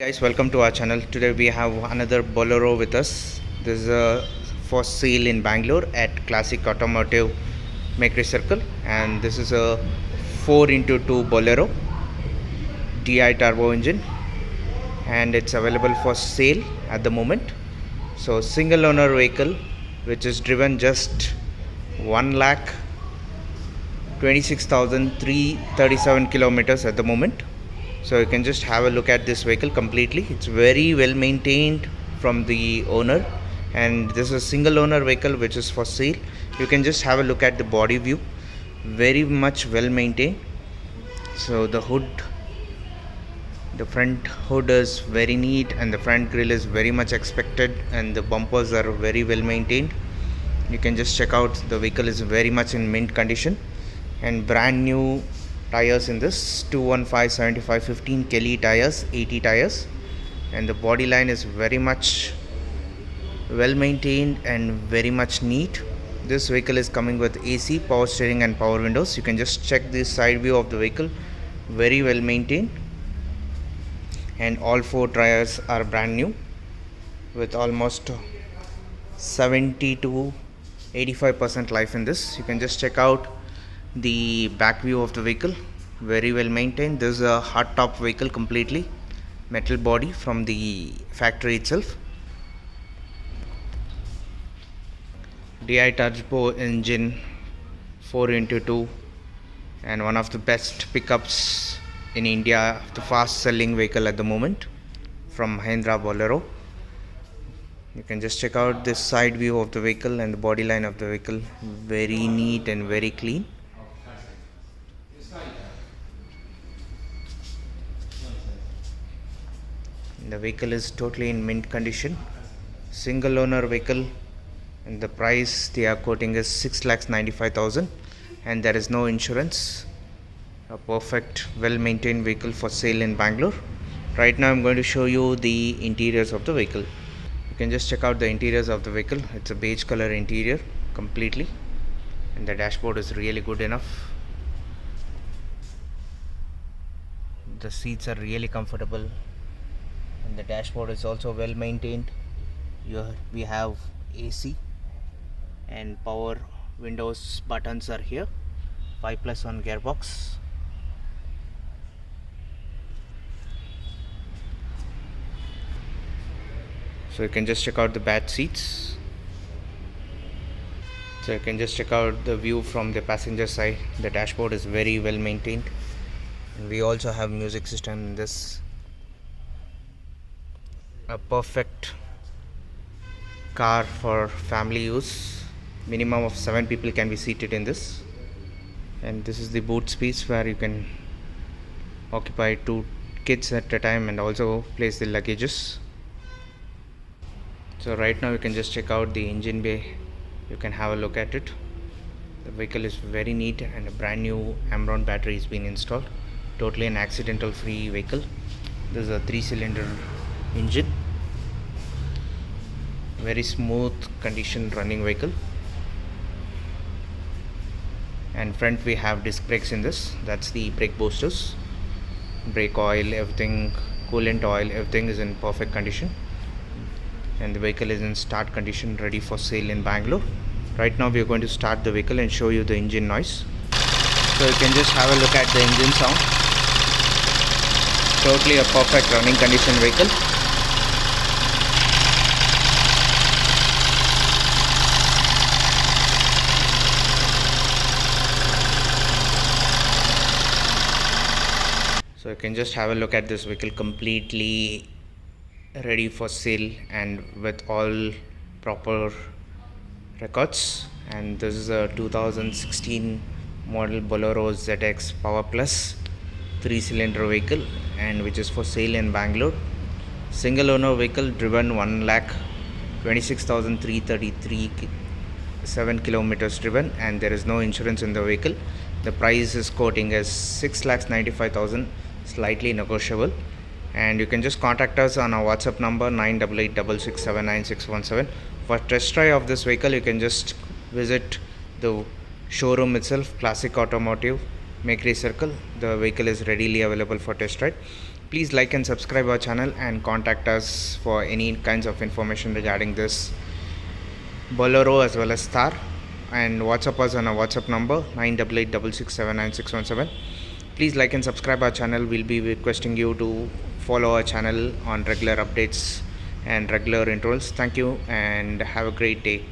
Guys, welcome to our channel. Today we have another Bolero with us. This is for sale in Bangalore at Classic Automotive Mekari Circle, and this is a 4x2 Bolero DI turbo engine, and it's available for sale at the moment. So single owner vehicle which is driven just 1,26,337 kilometers at the moment. So you can just have a look at this vehicle completely. It's very well maintained from the owner, and this is a single owner vehicle which is for sale. You can just have a look at the body view, very much well maintained. So the front hood is very neat, and the front grille is very much expected, and the bumpers are very well maintained. You can just check out, the vehicle is very much in mint condition, and brand new tires in this 215 75 15 Kelly tires, 80 tires, and the body line is very much well maintained and very much neat. This vehicle is coming with AC, power steering and power windows. You can just check the side view of the vehicle, very well maintained, and all four tires are brand new with almost 70 to 85% life in this. You can just check out the back view of the vehicle, very well maintained. This is a hardtop vehicle, completely metal body from the factory itself. DI turbo engine, 4x2, and one of the best pickups in India, the fast selling vehicle at the moment from Mahindra Bolero. You can just check out this side view of the vehicle and the body line of the vehicle, very neat and very clean. The vehicle is totally in mint condition, single owner vehicle, and the price they are quoting is 6,95,000, and there is no insurance. A perfect well maintained vehicle for sale in Bangalore. Right now I'm going to show you the interiors of the vehicle. You can just check out the interiors of the vehicle. It's a beige color interior completely, and the dashboard is really good enough. The seats are really comfortable, and the dashboard is also well maintained. We have AC and power windows buttons are here, 5+ on gearbox. So you can just check out the back seats. So you can just check out the view from the passenger side. The dashboard is very well maintained, and we also have music system in this. A perfect car for family use. Minimum of 7 people can be seated in this, and this is the boot space where you can occupy 2 kids at a time and also place the luggages. So right now you can just check out the engine bay. You can have a look at it. The vehicle is very neat, and a brand new Amron battery is being installed. Totally an accidental free vehicle. This is a 3-cylinder engine, very smooth condition running vehicle. And front we have disc brakes in this. That's the brake boosters, brake oil, everything, coolant oil, everything is in perfect condition, and the vehicle is in start condition, ready for sale in Bangalore. Right now we are going to start the vehicle and show you the engine noise. So you can just have a look at the engine sound. Totally a perfect running condition vehicle. So you can just have a look at this vehicle, completely ready for sale and with all proper records. And this is a 2016 model Bolero ZX Power Plus 3-cylinder vehicle, and which is for sale in Bangalore. Single owner vehicle, driven 1,26,337 kilometers driven, and there is no insurance in the vehicle. The price is quoting as 6,95,000, slightly negotiable. And you can just contact us on our WhatsApp number 9886679617. For test drive of this vehicle, you can just visit the showroom itself, Classic Automotive Mekari Circle. The vehicle is readily available for test drive. Please like and subscribe our channel and contact us for any kinds of information regarding this Bolero as well as Thar, and WhatsApp us on our WhatsApp number 9886679617. Please like and subscribe our channel. We'll be requesting you to follow our channel on regular updates and regular intros. Thank you and have a great day.